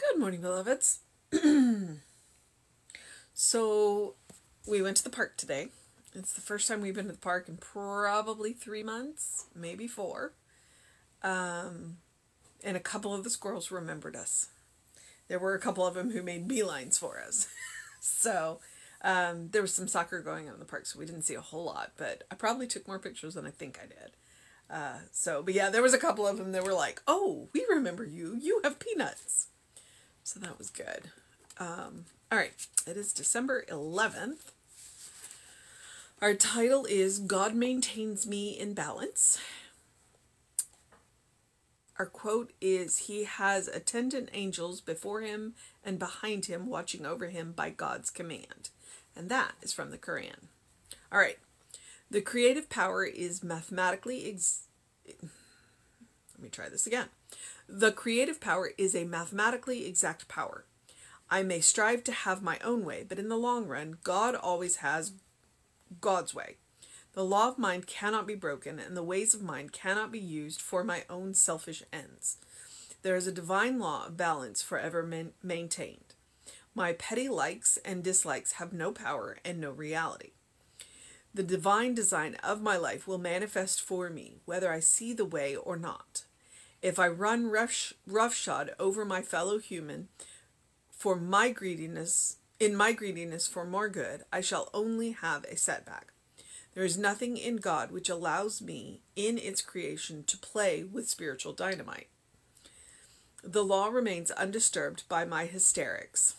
Good morning, beloveds. So, we went to the park today. It's the first time we've been to the park in probably 3 months, maybe 4. And a couple of the squirrels remembered us. There were a couple of them who made beelines for us. So, there was some soccer going on in the park, so we didn't see a whole lot, but I probably took more pictures than I think I did. But yeah, there was a couple of them that were like, "Oh, we remember you. You have peanuts." So that was good. All right, it is December 11th. Our title is God Maintains Me in Balance. Our quote is, "He has attendant angels before him and behind him, watching over him by God's command." And that is from the Quran. All right, the creative power is mathematically Let me try this again. The creative power is a mathematically exact power. I may strive to have my own way, but in the long run, God always has God's way. The law of mind cannot be broken, and the ways of mind cannot be used for my own selfish ends. There is a divine law of balance forever maintained. My petty likes and dislikes have no power and no reality. The divine design of my life will manifest for me, whether I see the way or not. If I run roughshod over my fellow human for my greediness, for more good, I shall only have a setback. There is nothing in God which allows me, in its creation, to play with spiritual dynamite. The law remains undisturbed by my hysterics.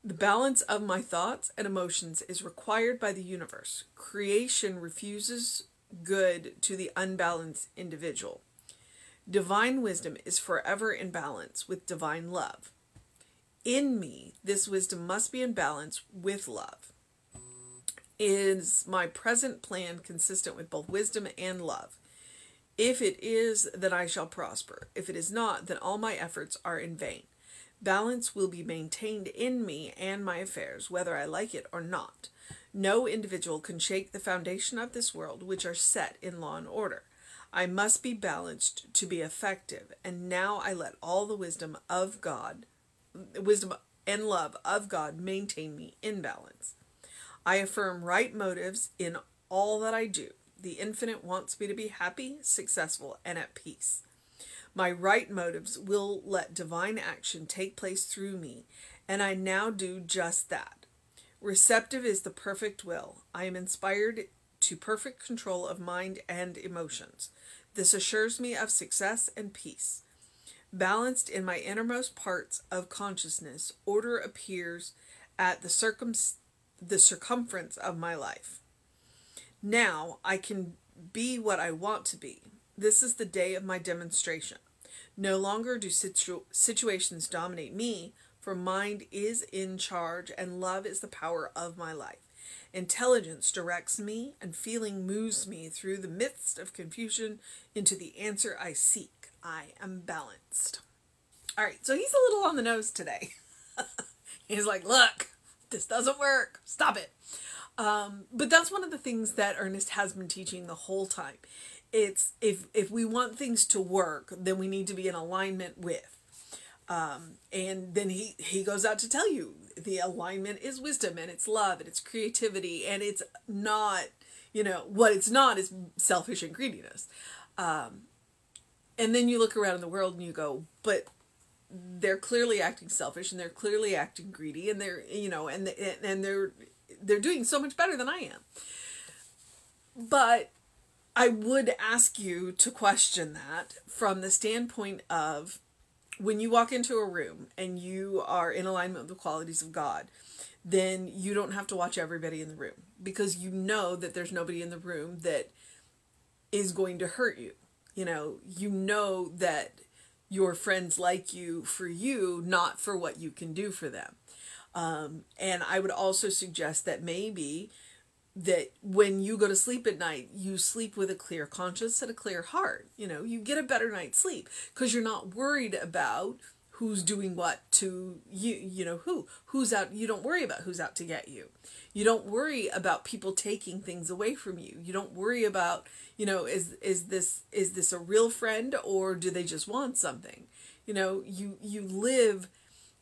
The balance of my thoughts and emotions is required by the universe. Creation refuses good to the unbalanced individual. Divine wisdom is forever in balance with divine love. In me, this wisdom must be in balance with love. Is my present plan consistent with both wisdom and love? If it is, then I shall prosper. If it is not, then all my efforts are in vain. Balance will be maintained in me and my affairs, whether I like it or not. No individual can shake the foundation of this world, which are set in law and order. I must be balanced to be effective, and now I let all the wisdom and love of God maintain me in balance. I affirm right motives in all that I do. The infinite wants me to be happy, successful, and at peace. My right motives will let divine action take place through me, and I now do just that. Receptive is the perfect will. I am inspired to perfect control of mind and emotions. This assures me of success and peace. Balanced in my innermost parts of consciousness, order appears at the circumference of my life. Now I can be what I want to be. This is the day of my demonstration. No longer do situations dominate me, for mind is in charge and love is the power of my life. Intelligence directs me and feeling moves me through the midst of confusion into the answer I seek. I am balanced. All right, so he's a little on the nose today. He's like, look, this doesn't work. Stop it. But that's one of the things that Ernest has been teaching the whole time. It's if we want things to work, then we need to be in alignment with. And then he goes out to tell you the alignment is wisdom and it's love and it's creativity and it's not, what it's not is selfish and greediness. And then you look around in the world and you go, but they're clearly acting selfish and they're clearly acting greedy and they're, and they're doing so much better than I am. But I would ask you to question that from the standpoint of when you walk into a room and you are in alignment with the qualities of God, then you don't have to watch everybody in the room because you know that there's nobody in the room that is going to hurt you. You know that your friends like you for you, not for what you can do for them. And I would also suggest that maybe that when you go to sleep at night, you sleep with a clear conscience and a clear heart. You get a better night's sleep because you're not worried about who's doing what to you, who's out. You don't worry about who's out to get you. You don't worry about people taking things away from you. You don't worry about, is this a real friend, or do they just want something? You live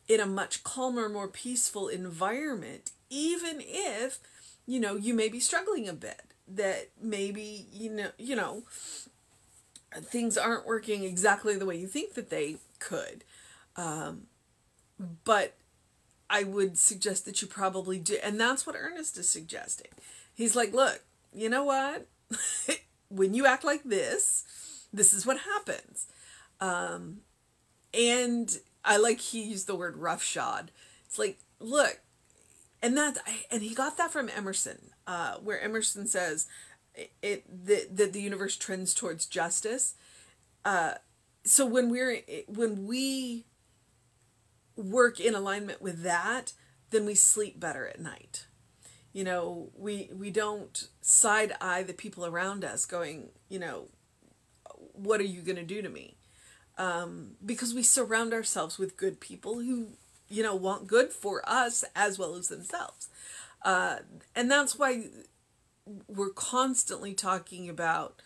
in a much calmer, more peaceful environment, even if, you may be struggling a bit, that maybe, things aren't working exactly the way you think that they could. But I would suggest that you probably do. And that's what Ernest is suggesting. He's like, look, you know what? When you act like this is what happens. And I like he used the word roughshod. It's like, look, and he got that from Emerson, where Emerson says that the universe trends towards justice. So when we work in alignment with that, then we sleep better at night. We don't side-eye the people around us going, what are you going to do to me? Because we surround ourselves with good people who, want good for us as well as themselves. And that's why we're constantly talking about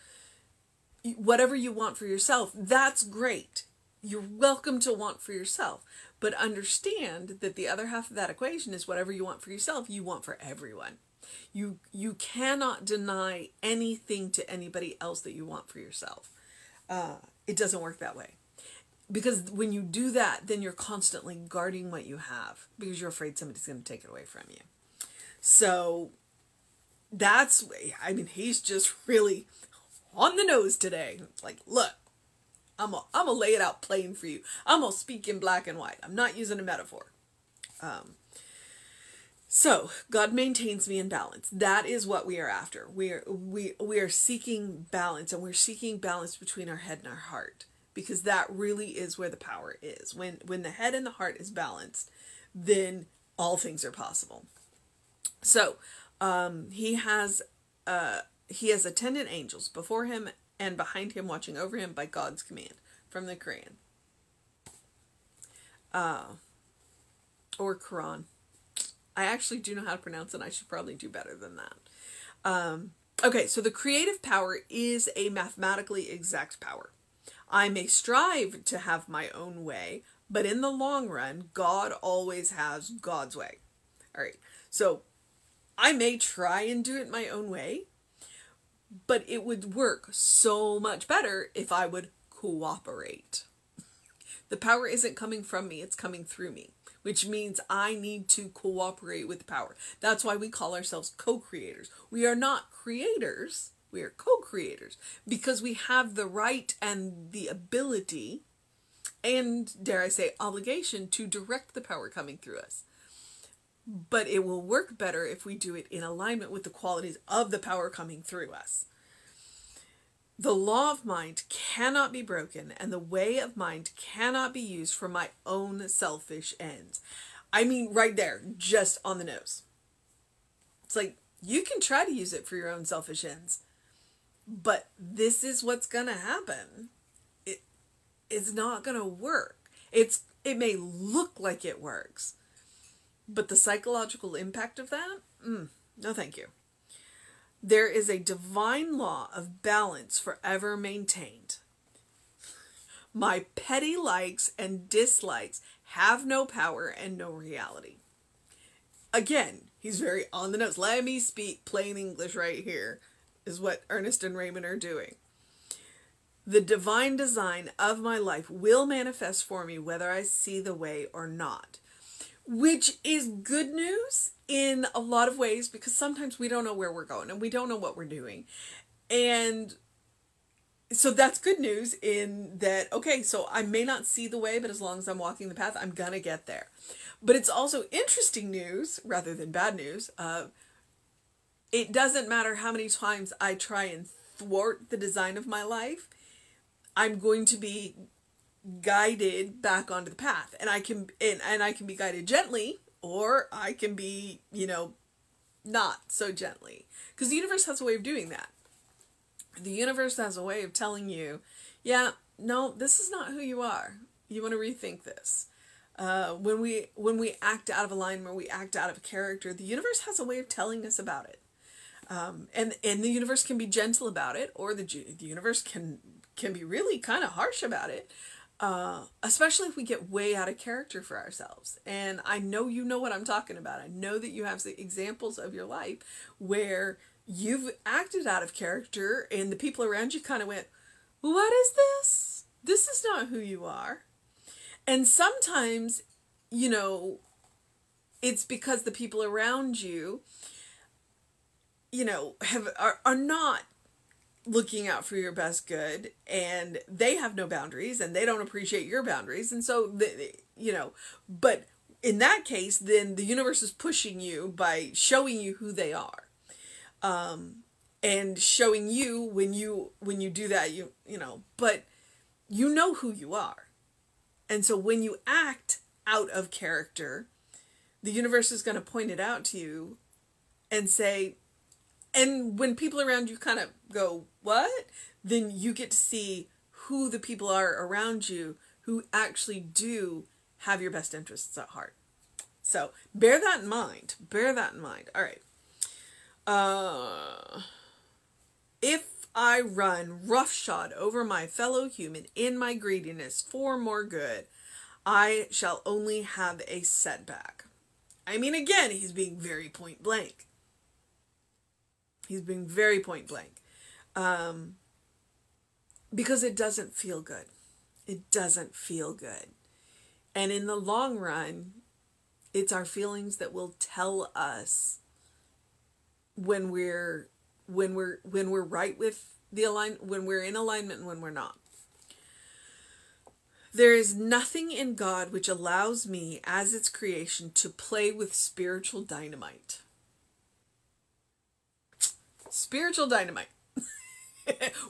whatever you want for yourself. That's great. You're welcome to want for yourself. But understand that the other half of that equation is whatever you want for yourself, you want for everyone. You cannot deny anything to anybody else that you want for yourself. It doesn't work that way. Because when you do that, then you're constantly guarding what you have because you're afraid somebody's going to take it away from you. So he's just really on the nose today. It's like, look, I'm gonna lay it out plain for you. I'm gonna speak in black and white. I'm not using a metaphor. So God maintains me in balance. That is what we are after. We are seeking balance, and we're seeking balance between our head and our heart, because that really is where the power is. When the head and the heart is balanced, then all things are possible. So he has attendant angels before him and behind him, watching over him by God's command, from the Quran. Or Quran. I actually do know how to pronounce it. I should probably do better than that. Okay, so the creative power is a mathematically exact power. I may strive to have my own way, but in the long run, God always has God's way. All right, so I may try and do it my own way, but it would work so much better if I would cooperate. The power isn't coming from me, it's coming through me, which means I need to cooperate with the power. That's why we call ourselves co-creators. We are not creators, we are co-creators, because we have the right and the ability and, dare I say, obligation to direct the power coming through us. But it will work better if we do it in alignment with the qualities of the power coming through us. The law of mind cannot be broken, and the way of mind cannot be used for my own selfish ends. I mean, right there, just on the nose. It's like, you can try to use it for your own selfish ends, but this is what's going to happen. It's not going to work. It may look like it works, but the psychological impact of that? No thank you. There is a divine law of balance forever maintained. My petty likes and dislikes have no power and no reality. Again, he's very on the nose. Let me speak plain English right here, is what Ernest and Raymond are doing. The divine design of my life will manifest for me whether I see the way or not. Which is good news in a lot of ways, because sometimes we don't know where we're going and we don't know what we're doing. And so that's good news in that, okay, so I may not see the way, but as long as I'm walking the path, I'm going to get there. But it's also interesting news rather than bad news. It doesn't matter how many times I try and thwart the design of my life, I'm going to be guided back onto the path, and I can be guided gently, or I can be, not so gently, because the universe has a way of doing that. The universe has a way of telling you, yeah, no, this is not who you are. You want to rethink this. When we act out of alignment, we act out of character, the universe has a way of telling us about it. And the universe can be gentle about it, or the universe can be really kind of harsh about it. Especially if we get way out of character for ourselves. And I know you know what I'm talking about. I know that you have examples of your life where you've acted out of character and the people around you kind of went, what is this? This is not who you are. And sometimes, you know, it's because the people around you, you know, are not looking out for your best good, and they have no boundaries and they don't appreciate your boundaries. And so, you know, but in that case, then the universe is pushing you by showing you who they are. And showing you when you do that, you know, but you know who you are. And so when you act out of character, the universe is going to point it out to you and say, and when people around you kind of go, what? Then you get to see who the people are around you who actually do have your best interests at heart. So bear that in mind. Bear that in mind. All right. If I run roughshod over my fellow human in my greediness for more good, I shall only have a setback. I mean, again, he's being very point blank. He's being very point blank. Because it doesn't feel good. It doesn't feel good. And in the long run, it's our feelings that will tell us when we're right with when we're in alignment and when we're not. There is nothing in God which allows me as its creation to play with spiritual dynamite. Spiritual dynamite.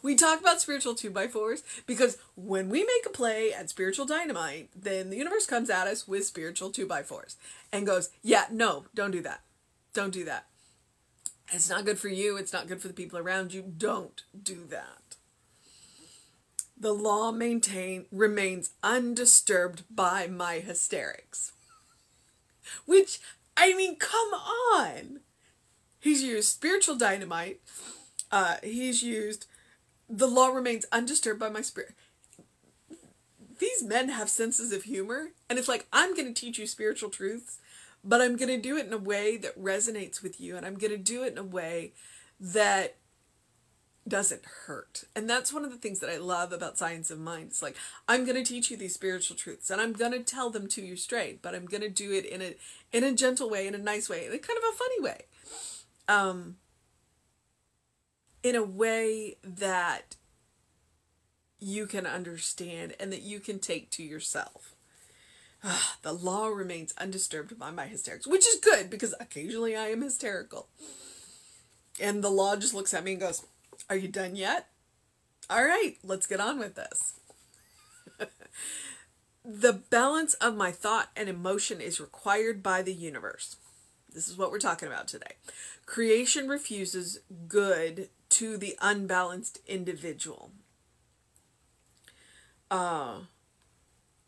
We talk about spiritual 2x4s because when we make a play at spiritual dynamite, then the universe comes at us with spiritual 2x4s and goes, yeah, no, don't do that. Don't do that. It's not good for you. It's not good for the people around you. Don't do that. The law remains undisturbed by my hysterics. Which, I mean, come on. He's used spiritual dynamite. He's used the law remains undisturbed by my spirit. These men have senses of humor. And it's like, I'm going to teach you spiritual truths, but I'm going to do it in a way that resonates with you. And I'm going to do it in a way that doesn't hurt. And that's one of the things that I love about Science of Mind. It's like, I'm going to teach you these spiritual truths and I'm going to tell them to you straight, but I'm going to do it in a gentle way, in a nice way, in a kind of a funny way. In a way that you can understand and that you can take to yourself. The law remains undisturbed by my hysterics, which is good because occasionally I am hysterical. And the law just looks at me and goes, are you done yet? All right, let's get on with this. The balance of my thought and emotion is required by the universe. This is what we're talking about today. Creation refuses good to the unbalanced individual.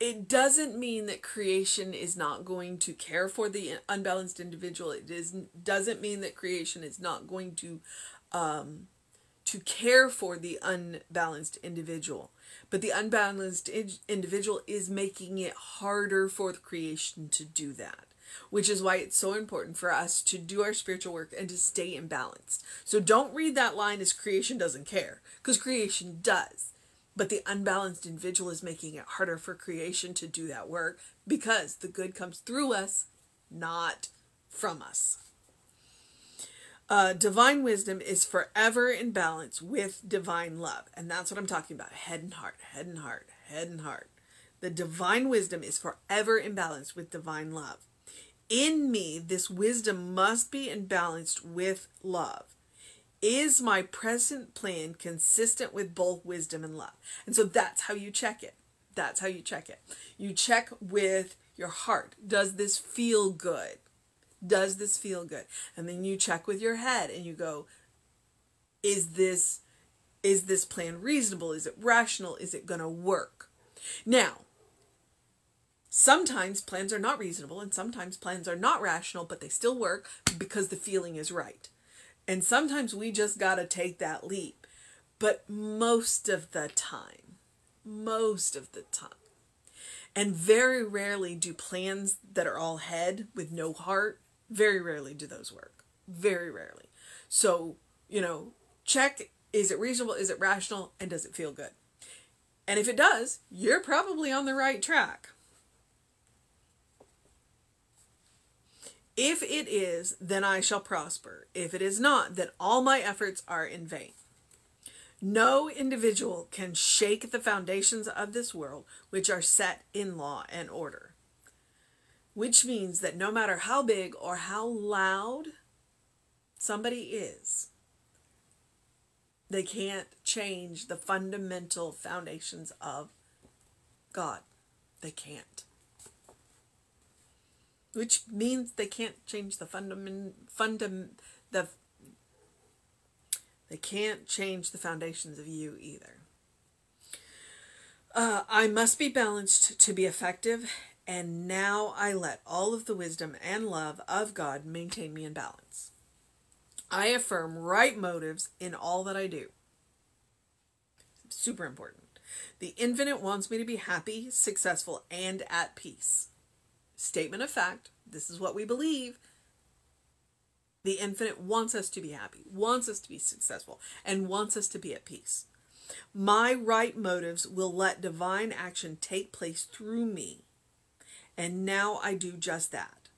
It doesn't mean that creation is not going to care for the unbalanced individual. It doesn't mean that creation is not going to care for the unbalanced individual. But the unbalanced individual is making it harder for the creation to do that. Which is why it's so important for us to do our spiritual work and to stay imbalanced. So don't read that line as creation doesn't care, because creation does. But the unbalanced individual is making it harder for creation to do that work because the good comes through us, not from us. Divine wisdom is forever in balance with divine love. And that's what I'm talking about. Head and heart, head and heart, head and heart. The divine wisdom is forever in balance with divine love. In me, this wisdom must be in balance with love. Is my present plan consistent with both wisdom and love? And so that's how you check it. That's how you check it. You check with your heart. Does this feel good? Does this feel good? And then you check with your head and you go, is this plan reasonable? Is it rational? Is it going to work? Now, Sometimes plans are not reasonable, and sometimes plans are not rational, but they still work because the feeling is right. And sometimes we just got to take that leap. But most of the time, and very rarely do plans that are all head with no heart, very rarely do those work. Very rarely. So, check, is it reasonable, is it rational, and does it feel good? And if it does, you're probably on the right track. If it is, then I shall prosper. If it is not, then all my efforts are in vain. No individual can shake the foundations of this world, which are set in law and order. Which means that no matter how big or how loud somebody is, they can't change the fundamental foundations of God. They can't. Which means they can't change the they can't change the foundations of you either. I must be balanced to be effective, and now I let all of the wisdom and love of God maintain me in balance. I affirm right motives in all that I do. Super important. The infinite wants me to be happy, successful, and at peace. Statement of fact. This is what we believe. The infinite wants us to be happy, wants us to be successful, and wants us to be at peace. My right motives will let divine action take place through me. And now I do just that.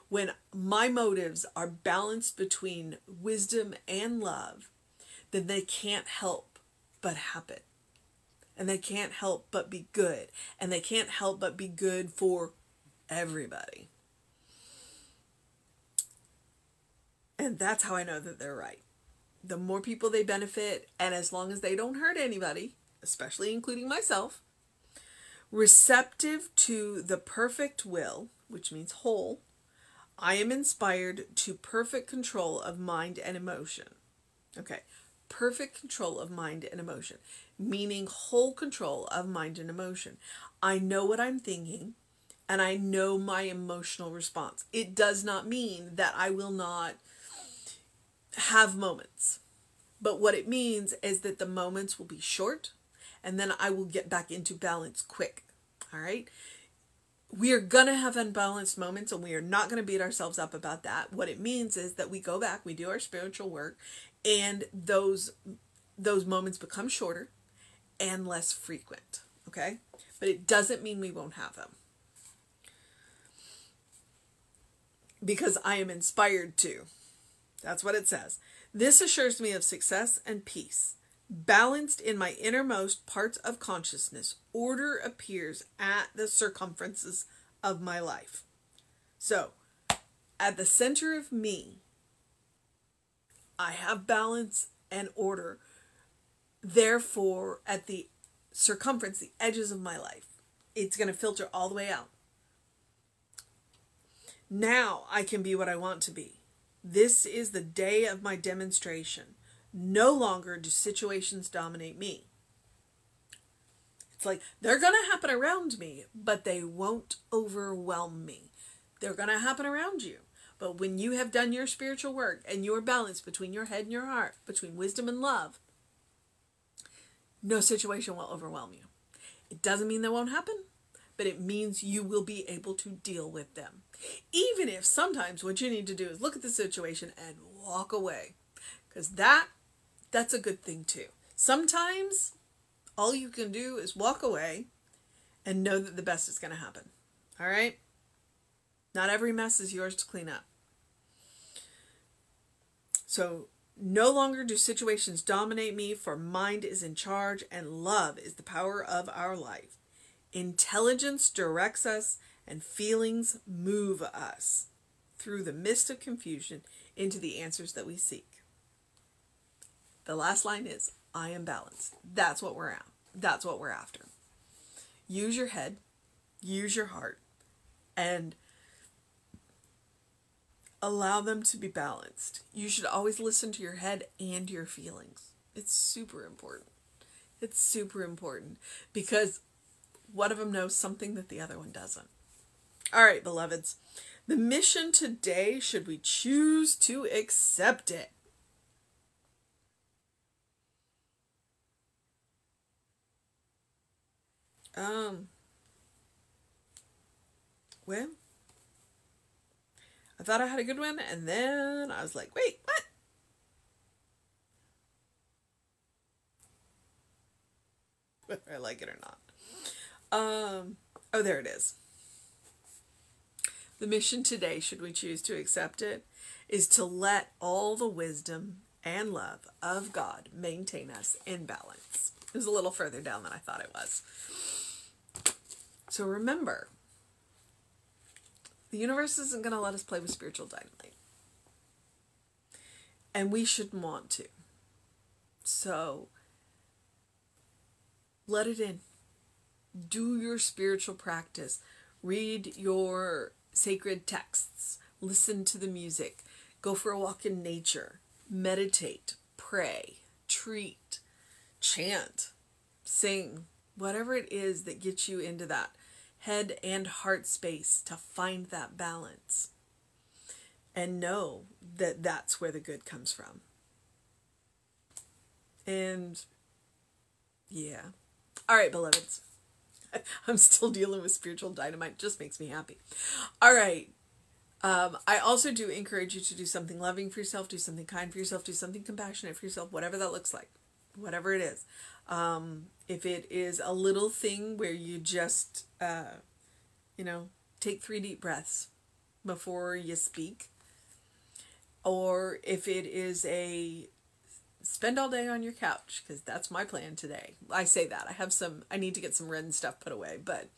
When my motives are balanced between wisdom and love, then they can't help but happen. And they can't help but be good. And they can't help but be good for everybody. And that's how I know that they're right. The more people they benefit, and as long as they don't hurt anybody, especially including myself, receptive to the perfect will, which means whole, I am inspired to perfect control of mind and emotion. Okay, perfect control of mind and emotion, meaning whole control of mind and emotion. I know what I'm thinking, and I know my emotional response. It does not mean that I will not have moments. But what it means is that the moments will be short, and then I will get back into balance quick. All right? We are going to have unbalanced moments, and we are not going to beat ourselves up about that. What it means is that we go back, we do our spiritual work, and those moments become shorter and less frequent. Okay? But it doesn't mean we won't have them. Because I am inspired to. That's what it says. This assures me of success and peace. Balanced in my innermost parts of consciousness, order appears at the circumferences of my life. So, at the center of me, I have balance and order. Therefore, at the circumference, the edges of my life, it's going to filter all the way out. Now I can be what I want to be. This is the day of my demonstration. No longer do situations dominate me. It's like, they're going to happen around me, but they won't overwhelm me. They're going to happen around you. But when you have done your spiritual work and your balance between your head and your heart, between wisdom and love, no situation will overwhelm you. It doesn't mean they won't happen, but it means you will be able to deal with them. Even if sometimes what you need to do is look at the situation and walk away. Because that's a good thing too. Sometimes all you can do is walk away and know that the best is going to happen. All right? Not every mess is yours to clean up. So no longer do situations dominate me, for mind is in charge and love is the power of our life. Intelligence directs us and feelings move us through the mist of confusion into the answers that we seek. The last line is, I am balanced. That's what we're at. That's what we're after. Use your head, use your heart, and allow them to be balanced. You should always listen to your head and your feelings. It's super important. It's super important because one of them knows something that the other one doesn't. All right, beloveds. The mission today, should we choose to accept it? Well, I thought I had a good one, and then I was like, wait, what? Whether I like it or not. Oh, there it is. The mission today, should we choose to accept it, is to let all the wisdom and love of God maintain us in balance. It was a little further down than I thought it was. So remember, the universe isn't going to let us play with spiritual dynamite. And we shouldn't want to. So let it in. Do your spiritual practice. Read your sacred texts. Listen to the music. Go for a walk in nature. Meditate. Pray. Treat. Chant. Sing. Whatever it is that gets you into that head and heart space to find that balance. And know that that's where the good comes from. And yeah. All right, beloveds. I'm still dealing with spiritual dynamite. It just makes me happy. All right. I also do encourage you to do something loving for yourself, do something kind for yourself, do something compassionate for yourself, whatever that looks like, whatever it is. If it is a little thing where you just, take 3 deep breaths before you speak, or if it is spend all day on your couch, because that's my plan today. I say that. I need to get some red stuff put away, but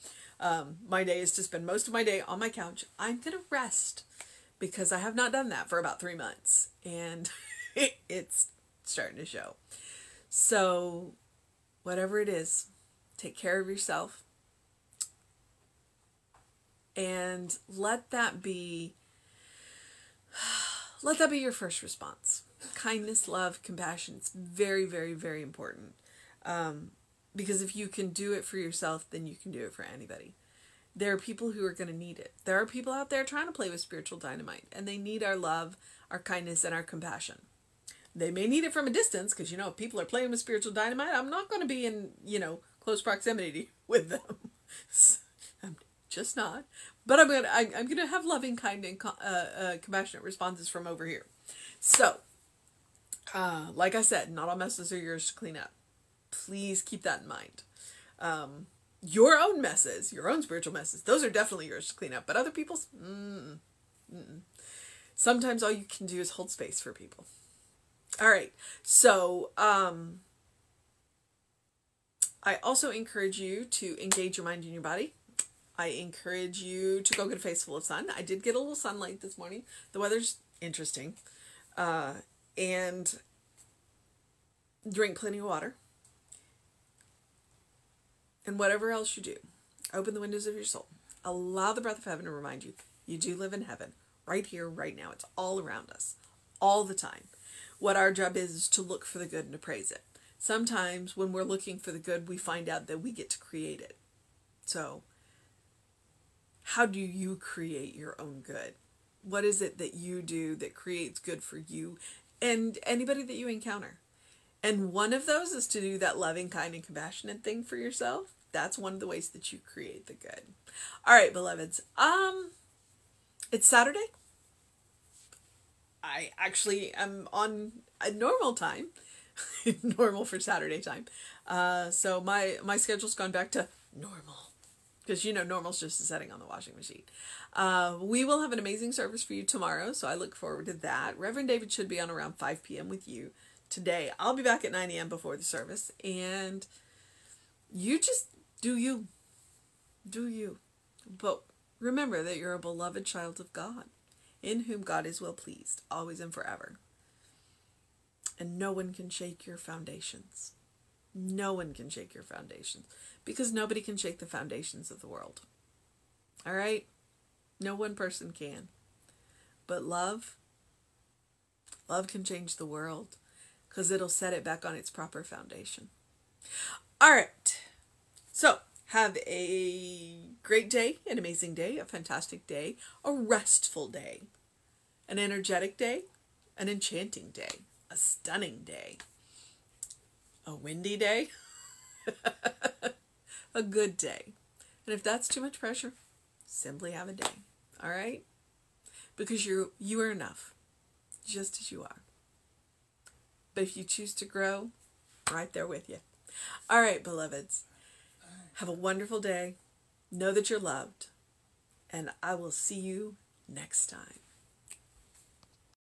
my day is to spend most of my day on my couch. I'm going to rest because I have not done that for about 3 months, and it's starting to show. So whatever it is, take care of yourself and let that be your first response. Kindness, love, compassion. It's very, very, very important. Because if you can do it for yourself, then you can do it for anybody. There are people who are going to need it. There are people out there trying to play with spiritual dynamite, and they need our love, our kindness, and our compassion. They may need it from a distance, because, if people are playing with spiritual dynamite, I'm not going to be in, close proximity with them. I'm just not. But I'm gonna have loving, kind, and compassionate responses from over here. So, like I said, not all messes are yours to clean up. Please keep that in mind. Your own messes, your own spiritual messes, those are definitely yours to clean up. But other people's, sometimes all you can do is hold space for people. All right. So, I also encourage you to engage your mind and your body. I encourage you to go get a face full of sun. I did get a little sunlight this morning. The weather's interesting. And drink plenty of water. And whatever else you do, open the windows of your soul. Allow the breath of heaven to remind you, you do live in heaven, right here, right now. It's all around us, all the time. What our job is to look for the good and to praise it. Sometimes when we're looking for the good, we find out that we get to create it. So, how do you create your own good? What is it that you do that creates good for you and anybody that you encounter? And one of those is to do that loving, kind, and compassionate thing for yourself. That's one of the ways that you create the good. All right, beloveds. It's Saturday. I actually am on a normal time. Normal for Saturday time. So my schedule's gone back to normal. Because, normal's just a setting on the washing machine. We will have an amazing service for you tomorrow, so I look forward to that. Reverend David should be on around 5 p.m. with you today. I'll be back at 9 a.m. before the service, and you just do you. Do you. But remember that you're a beloved child of God, in whom God is well pleased, always and forever. And no one can shake your foundations. No one can shake your foundations. Because nobody can shake the foundations of the world. All right? No one person can. But love can change the world. Because it'll set it back on its proper foundation. All right. So, Have a great day, an amazing day, a fantastic day, a restful day, an energetic day, an enchanting day, a stunning day, a windy day, a good day. And if that's too much pressure, simply have a day. All right? Because you are enough, just as you are. But if you choose to grow, right there with you. All right, beloveds. Have a wonderful day. Know that you're loved. And I will see you next time.